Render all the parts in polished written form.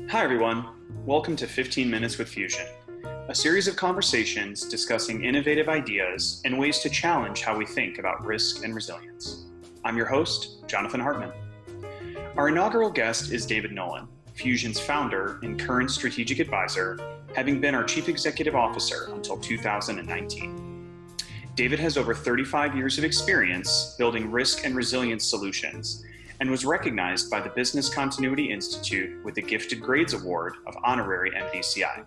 Hi, everyone. Welcome to 15 Minutes with Fusion, a series of conversations discussing innovative ideas and ways to challenge how we think about risk and resilience. I'm your host, Jonathan Hartman. Our inaugural guest is David Nolan, Fusion's founder and current strategic advisor, having been our chief executive officer until 2019. David has over 35 years of experience building risk and resilience solutions and was recognized by the Business Continuity Institute with the Gifted Grades Award of Honorary MBCI.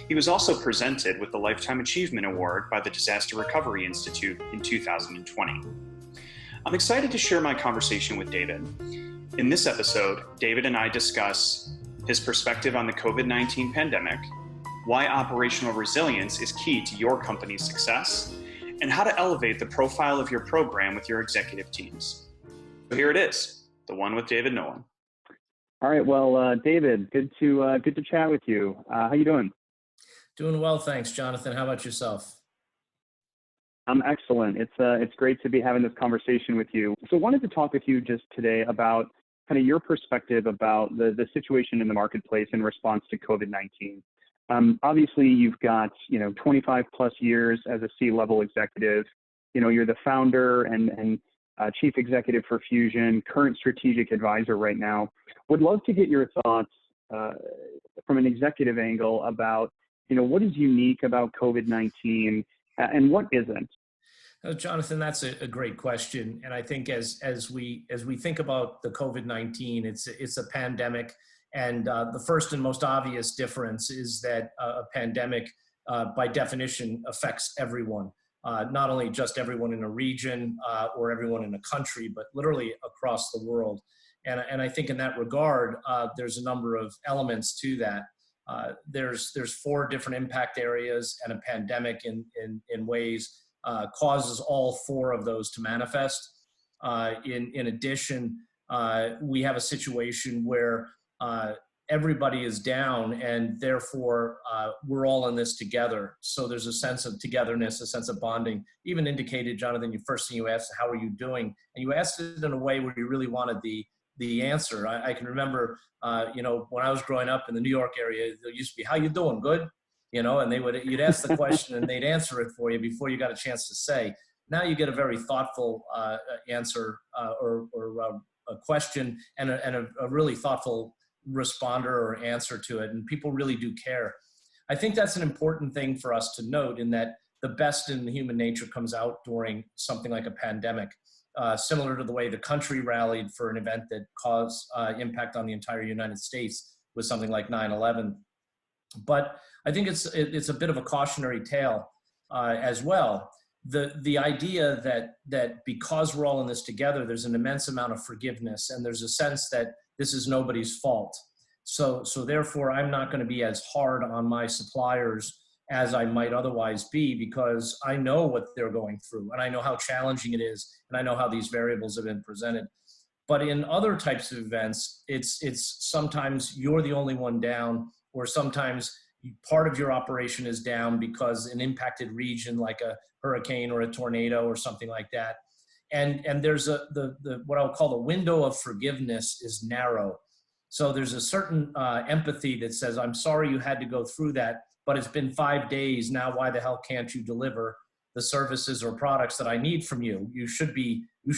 He was also presented with the Lifetime Achievement Award by the Disaster Recovery Institute in 2020. I'm excited to share my conversation with David. In this episode, David and I discuss his perspective on the COVID-19 pandemic, why operational resilience is key to your company's success, and how to elevate the profile of your program with your executive teams. So here it is, the one with David Nolan. All right. Well, David, good to chat with you. How you doing? Doing well, thanks, Jonathan. How about yourself? I'm excellent. It's great to be having this conversation with you. So, wanted to talk with you just today about kind of your perspective about the situation in the marketplace in response to COVID-19. Obviously, you've got 25 plus years as a C-level executive. You're the founder and chief executive for Fusion, current strategic advisor right now. Would love to get your thoughts from an executive angle about, what is unique about COVID-19 and what isn't? Jonathan, that's a great question. And I think as we think about the COVID-19, it's a pandemic. And the first and most obvious difference is that a pandemic, by definition, affects everyone. Not only just everyone in a region or everyone in a country, but literally across the world. And I think in that regard, there's a number of elements to that. There's four different impact areas, and a pandemic in ways causes all four of those to manifest. In addition, we have a situation where everybody is down, and therefore we're all in this together. So there's a sense of togetherness, a sense of bonding. Even indicated, Jonathan, first thing you asked, how are you doing? And you asked it in a way where you really wanted the answer. I can remember, when I was growing up in the New York area, there used to be, how you doing? Good? And you'd ask the question and they'd answer it for you before you got a chance to say. Now you get a very thoughtful answer or a question and a really thoughtful responder or answer to it, and people really do care. I think that's an important thing for us to note, in that the best in human nature comes out during something like a pandemic, similar to the way the country rallied for an event that caused impact on the entire United States with something like 9/11. But I think it's a bit of a cautionary tale as well. The idea that because we're all in this together, there's an immense amount of forgiveness, and there's a sense that this is nobody's fault. So therefore, I'm not going to be as hard on my suppliers as I might otherwise be, because I know what they're going through, and I know how challenging it is, and I know how these variables have been presented. But in other types of events, it's sometimes you're the only one down, or sometimes part of your operation is down because an impacted region, like a hurricane or a tornado or something like that. And there's the what I'll call the window of forgiveness is narrow. So there's a certain empathy that says, I'm sorry you had to go through that, but it's been 5 days now. Why the hell can't you deliver the services or products that I need from you? You should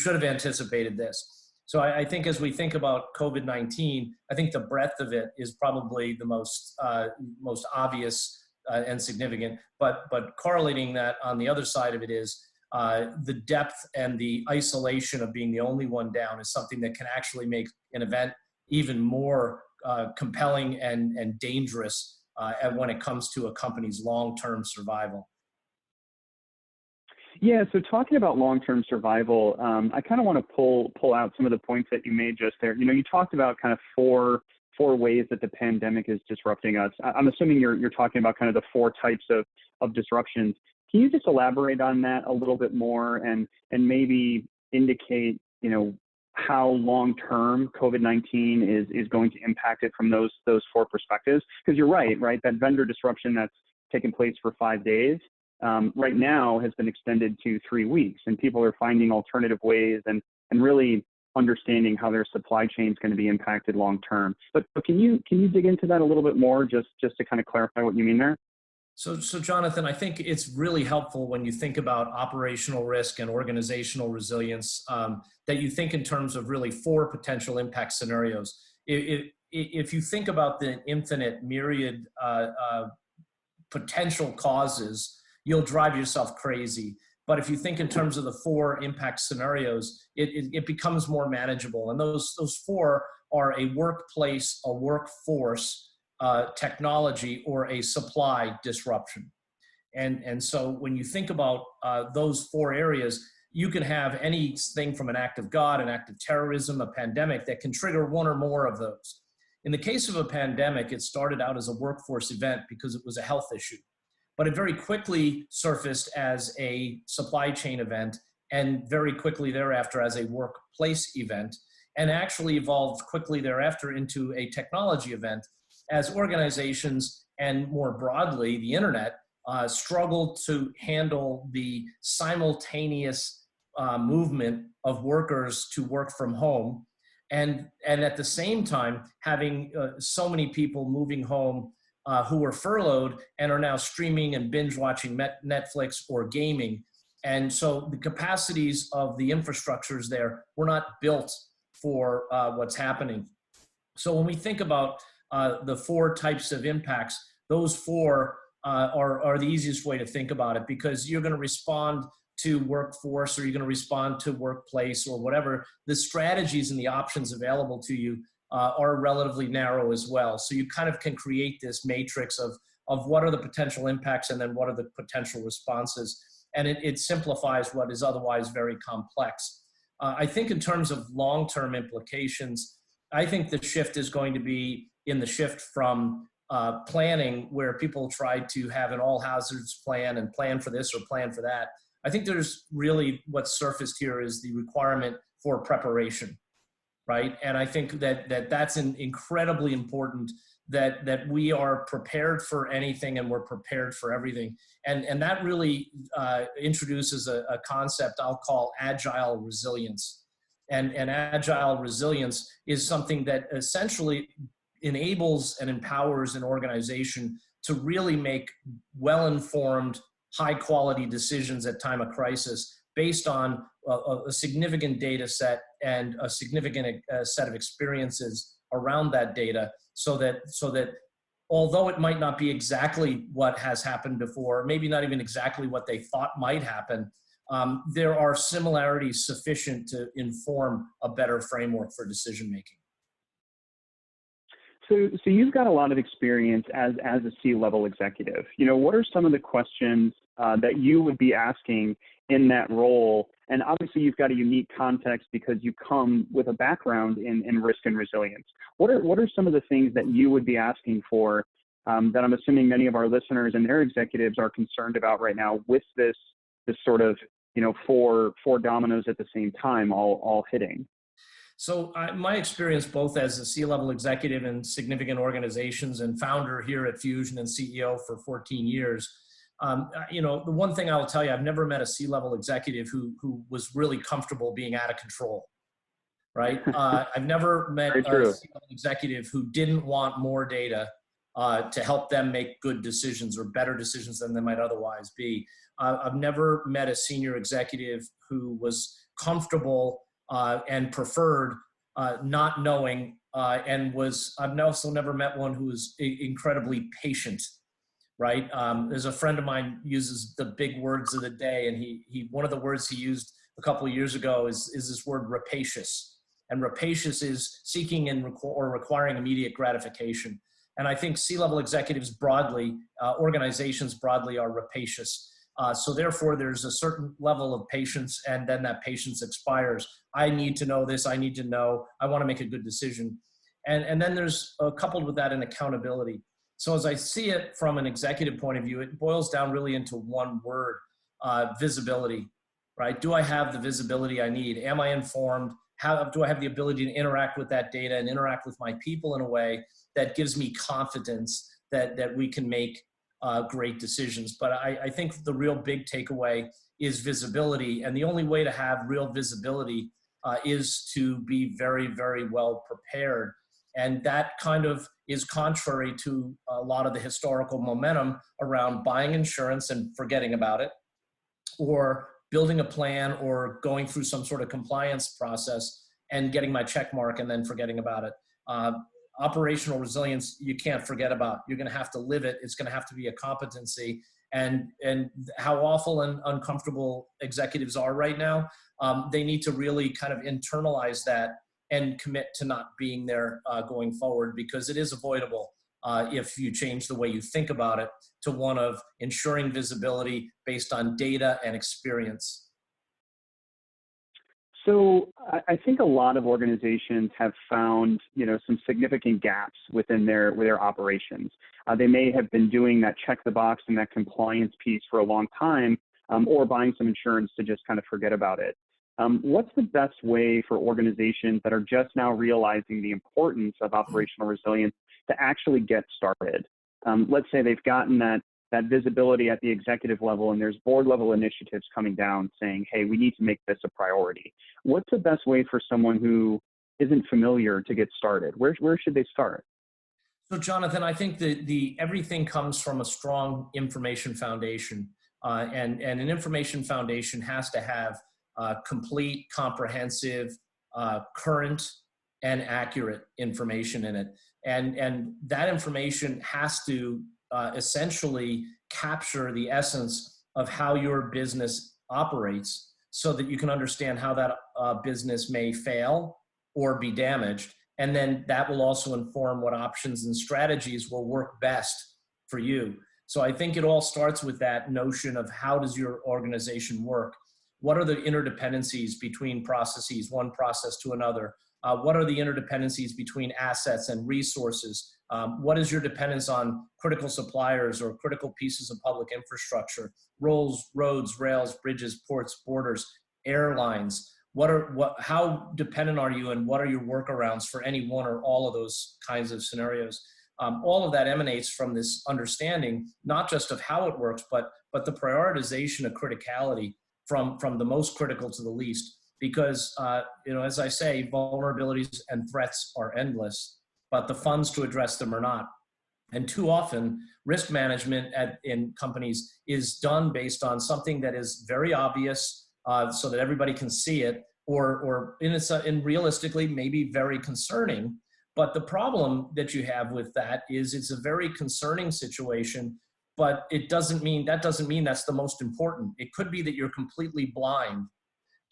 have anticipated this. So I think as we think about COVID-19, I think the breadth of it is probably the most obvious and significant. But correlating that on the other side of it is the depth and the isolation of being the only one down is something that can actually make an event even more compelling and dangerous when it comes to a company's long-term survival. Yeah, so talking about long-term survival, I kind of want to pull out some of the points that you made just there. You talked about kind of four ways that the pandemic is disrupting us. I'm assuming you're talking about kind of the four types of disruptions. Can you just elaborate on that a little bit more and maybe indicate, how long-term COVID-19 is going to impact it from those four perspectives? Because you're right? That vendor disruption that's taken place for 5 days right now has been extended to 3 weeks, and people are finding alternative ways and really understanding how their supply chain is going to be impacted long term. But can you dig into that a little bit more, just to kind of clarify what you mean there? So Jonathan, I think it's really helpful when you think about operational risk and organizational resilience, that you think in terms of really 4 potential impact scenarios. If you think about the infinite myriad potential causes, you'll drive yourself crazy. But if you think in terms of the 4 impact scenarios, it becomes more manageable. And those 4 are a workplace, a workforce, technology, or a supply disruption. And so when you think about those 4 areas, you can have anything from an act of God, an act of terrorism, a pandemic that can trigger 1 or more of those. In the case of a pandemic, it started out as a workforce event because it was a health issue. But it very quickly surfaced as a supply chain event, and very quickly thereafter as a workplace event, and actually evolved quickly thereafter into a technology event as organizations and more broadly the internet struggled to handle the simultaneous movement of workers to work from home, and at the same time having so many people moving home who were furloughed and are now streaming and binge watching Netflix or gaming. And so the capacities of the infrastructures there were not built for what's happening. So when we think about the 4 types of impacts, those 4 are the easiest way to think about it, because you're going to respond to workforce, or you're going to respond to workplace, or whatever. The strategies and the options available to you are relatively narrow as well. So you kind of can create this matrix of what are the potential impacts and then what are the potential responses. And it simplifies what is otherwise very complex. I think in terms of long-term implications, I think the shift is going to be in the shift from planning, where people try to have an all hazards plan and plan for this or plan for that. I think there's really what's surfaced here is the requirement for preparation, right? And I think that's incredibly important, that we are prepared for anything and we're prepared for everything. And that really introduces a concept I'll call agile resilience. And agile resilience is something that essentially enables and empowers an organization to really make well-informed, high-quality decisions at time of crisis based on a significant data set and a significant set of experiences around that data, so that although it might not be exactly what has happened before, maybe not even exactly what they thought might happen, there are similarities sufficient to inform a better framework for decision making. So you've got a lot of experience as a C-level executive. What are some of the questions that you would be asking in that role? And obviously you've got a unique context because you come with a background in risk and resilience. What are some of the things that you would be asking for that I'm assuming many of our listeners and their executives are concerned about right now with this sort of, four dominoes at the same time, all hitting? So my experience both as a C-level executive in significant organizations and founder here at Fusion and CEO for 14 years, the one thing I will tell you, I've never met a C-level executive who was really comfortable being out of control, right? I've never met a C-level executive who didn't want more data to help them make good decisions or better decisions than they might otherwise be. I've never met a senior executive who was comfortable and preferred not knowing, I've also never met one who was incredibly patient, right? There's a friend of mine uses the big words of the day, and he one of the words he used a couple of years ago is this word rapacious. And rapacious is seeking or requiring immediate gratification. And I think C-level executives broadly, organizations broadly, are rapacious. So therefore, there's a certain level of patience, and then that patience expires. I need to know this. I need to know. I want to make a good decision. And then there's coupled with that an accountability. So as I see it from an executive point of view, it boils down really into one word, visibility, right? Do I have the visibility I need? Am I informed? Do I have the ability to interact with that data and interact with my people in a way that gives me confidence that we can make great decisions? But I think the real big takeaway is visibility. And the only way to have real visibility is to be very, very well prepared. And that kind of is contrary to a lot of the historical momentum around buying insurance and forgetting about it, or building a plan or going through some sort of compliance process and getting my check mark and then forgetting about it. Operational resilience, you can't forget about. You're going to have to live it. It's going to have to be a competency. And how awful and uncomfortable executives are right now, they need to really kind of internalize that and commit to not being there going forward, because it is avoidable if you change the way you think about it to one of ensuring visibility based on data and experience. So I think a lot of organizations have found, some significant gaps within their operations. They may have been doing that check the box and that compliance piece for a long time, or buying some insurance to just kind of forget about it. What's the best way for organizations that are just now realizing the importance of operational resilience to actually get started? Let's say they've gotten that visibility at the executive level, and there's board level initiatives coming down saying, hey, we need to make this a priority. What's the best way for someone who isn't familiar to get started? Where should they start? So Jonathan, I think that everything comes from a strong information foundation, and an information foundation has to have complete, comprehensive, current, and accurate information in it. And that information has to essentially capture the essence of how your business operates, so that you can understand how that business may fail or be damaged. And then that will also inform what options and strategies will work best for you. So I think it all starts with that notion of how does your organization work? What are the interdependencies between processes, one process to another? What are the interdependencies between assets and resources? What is your dependence on critical suppliers or critical pieces of public infrastructure, roads, rails, bridges, ports, borders, airlines? How dependent are you, and what are your workarounds for any one or all of those kinds of scenarios? All of that emanates from this understanding, not just of how it works, but the prioritization of criticality from the most critical to the least. Because, as I say, vulnerabilities and threats are endless, but the funds to address them are not. And too often, risk management in companies is done based on something that is very obvious, so that everybody can see it, or realistically, maybe very concerning. But the problem that you have with that is it's a very concerning situation, but that doesn't mean that's the most important. It could be that you're completely blind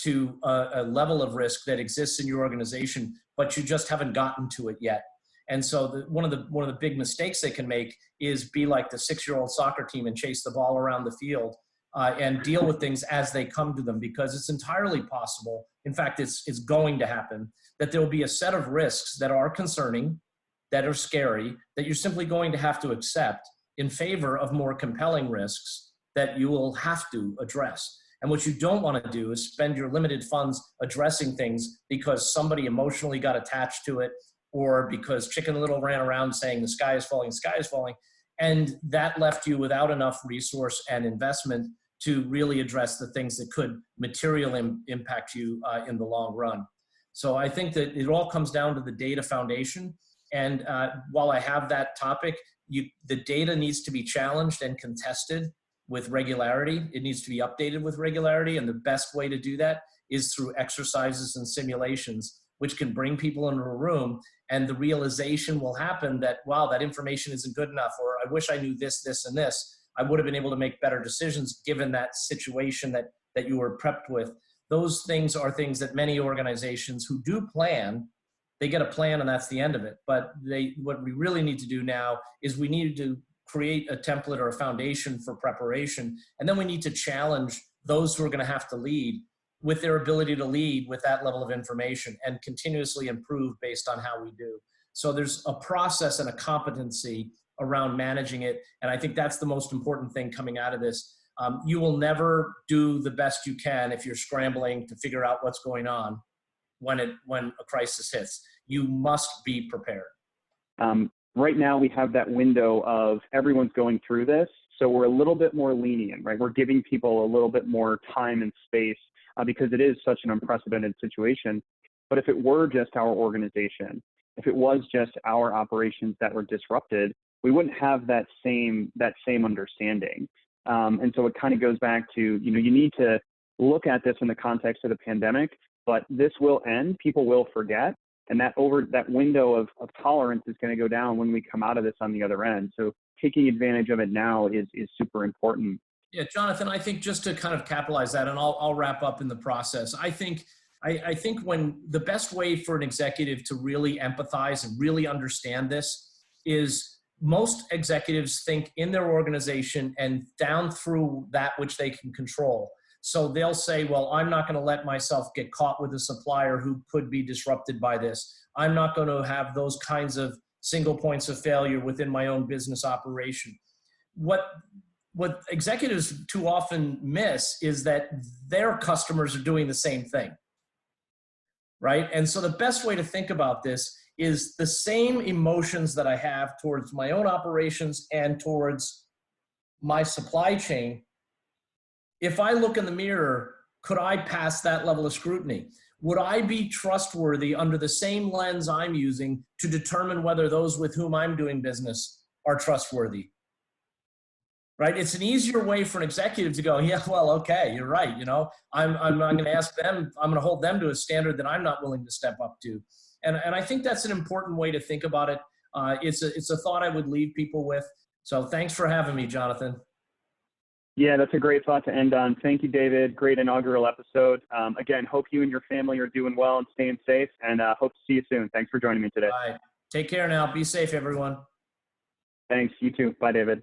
to a level of risk that exists in your organization, but you just haven't gotten to it yet. And so one of the big mistakes they can make is be like the 6-year-old soccer team and chase the ball around the field, and deal with things as they come to them, because it's entirely possible. In fact, it's going to happen that there will be a set of risks that are concerning, that are scary, that you're simply going to have to accept in favor of more compelling risks that you will have to address. And what you don't want to do is spend your limited funds addressing things because somebody emotionally got attached to it, or because Chicken Little ran around saying the sky is falling, and that left you without enough resource and investment to really address the things that could materially impact you in the long run. So I think that it all comes down to the data foundation. And while I have that topic, the data needs to be challenged and contested with regularity. It needs to be updated with regularity. And the best way to do that is through exercises and simulations, which can bring people into a room, and the realization will happen that, wow, that information isn't good enough, or I wish I knew this, this, and this. I would have been able to make better decisions given that situation that you were prepped with. Those things are things that many organizations who do plan, they get a plan and that's the end of it. But what we really need to do now is we need to create a template or a foundation for preparation. And then we need to challenge those who are going to have to lead with their ability to lead with that level of information and continuously improve based on how we do. So there's a process and a competency around managing it. And I think that's the most important thing coming out of this. You will never do the best you can if you're scrambling to figure out what's going on when a crisis hits. You must be prepared. Right now we have that window of everyone's going through this. So we're a little bit more lenient, right? We're giving people a little bit more time and space because it is such an unprecedented situation. But if it were just our organization, if it was just our operations that were disrupted, we wouldn't have that same understanding. And so it kind of goes back to, you need to look at this in the context of the pandemic, but this will end, people will forget, and that window of tolerance is going to go down when we come out of this on the other end. So taking advantage of it now is super important. Yeah, Jonathan, I think just to kind of capitalize that, and I'll wrap up in the process. I think when the best way for an executive to really empathize and really understand this is most executives think in their organization and down through that which they can control. So they'll say, well, I'm not going to let myself get caught with a supplier who could be disrupted by this. I'm not going to have those kinds of single points of failure within my own business operation. What executives too often miss is that their customers are doing the same thing, right? And so the best way to think about this is the same emotions that I have towards my own operations and towards my supply chain. If I look in the mirror, could I pass that level of scrutiny? Would I be trustworthy under the same lens I'm using to determine whether those with whom I'm doing business are trustworthy? Right? It's an easier way for an executive to go, yeah, well, okay, you're right. I'm not going to ask them. I'm going to hold them to a standard that I'm not willing to step up to. And I think that's an important way to think about it. It's a thought I would leave people with. So thanks for having me, Jonathan. Yeah, that's a great thought to end on. Thank you, David. Great inaugural episode. Again, hope you and your family are doing well and staying safe, and hope to see you soon. Thanks for joining me today. All right. Take care now. Be safe, everyone. Thanks. You too. Bye, David.